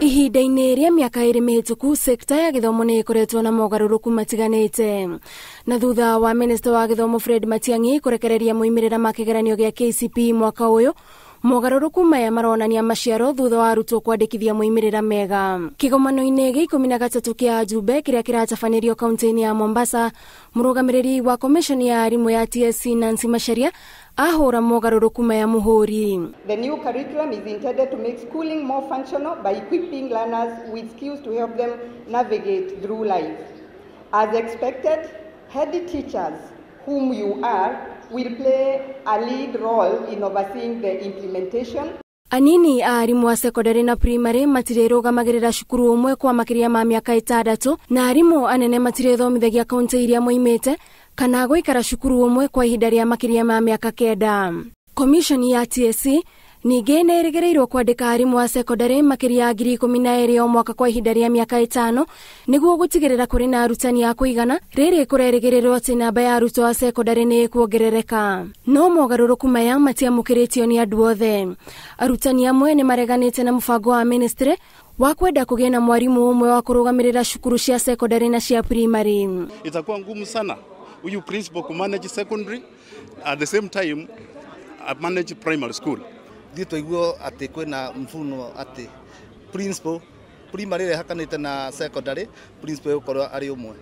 Ihinda-ini ria miaka 2 mihituku sekta ya githomo ni ikoretwo na mogaruruku matiganite. Na thutha wa Minister wa Githomo Fred Matiang'i kurekereria moimirira ma kigeranio gia KCPE mwaka uyu, mogaruruku maya maronania maciaro thutha wa arutwo kwandikithia moimirira mega. Kigomano-ini gia 13 kia ajumbe kiria kiratabanirio kaunti-ini ya Mombasa, murugamiriri wa commission ya arimu ya TSC Nancy Macharia ahora mogaruruku maya muhuri. The new curriculum is intended to make schooling more functional by equipping learners with skills to help them navigate through life. As expected, head teachers, whom you are, will play a lead role in overseeing the implementation. Anini arimu wa secondary na primary matirirugamagirira cukuru umwe kwa makiria ma miaka 6 na arimu anene matirithomithagia kaunti iria moimite kana guikara cukuru umwe kwa ihinda ria makiria ma miaka 9. Commission ya TSC ningi nerigereirwo kwandika arimu wa secondary makiria 12,000 o mwaka kwa ihinda ria miaka 5 niguo gutigirira kuri na arutani ya kuigana. Riri kurerigereirwo ati namba ya arutwo wa secondary ni kuongerereka. No mogaruruku maya matiamukiritio ni andu othe. Arutani amwe ni mareganite na mubango wa ministry wa kwenda kugia na mwarimu umwe wa kurugamirira cukuru cia secondary na cia primary. Itakuwa ngumu sana huyu principal ku manage secondary at the same time manage primary school. Dito iguo ati kwina mfuno ati principal primary re hakanite na secondary principal ukorwa ari umwe.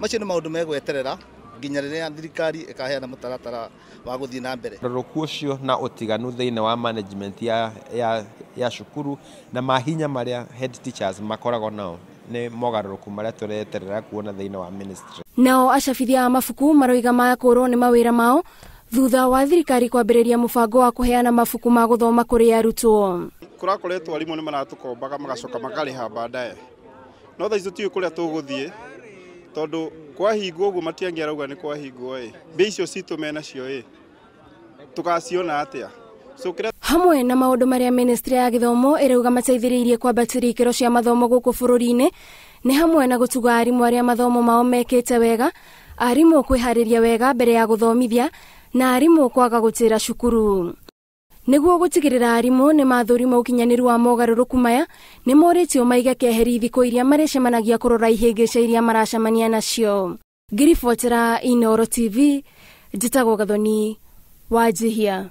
Macio ni maundu megweterera nginya riria thirikari ikaheana mutaratara wa guthii na mbere. Ruku ucio na utiganu thiine wa management ya cukuru na mahinya maria head teachers makoragwo nao ni mogaruruku maria tureterera kuona thiine wa ministry. Nao acabithia mafuku maroiga makorwo ni mawira mao thutha wa thirikari kwambiriria mubango wa kuheana mafuku ma guthoma kuri arutwo. Kurakoretwo arimu ni maratukombaga magacoka makariha baadaye. No tha icio tiwe kuria tuguthie tondu kwa hingo uguo Matiang'i arauga ni kwa hingo mbei icio citu mena cio tugaciona atia. Hamwe na maundu maria ministry ya githomo irauga mateithiriirie kwambatĩria ikero cia mathomo guku bururi-ini ni hamwe na gutuga arimu aria mathomo mao mekite wega, arimu kwihariria wega mbere ya guthomithia na arimu kwaga gutira cukuru. Niguo gutigirira arimu ni mathurima ukinyaniru wa mogaruruku maya ni moritio maige keheri thiko iria maricemanagia kurora ihingica iria maracemania nacio. Ngiribotera Inooro TV, njitagwo Gathoni Wajihia.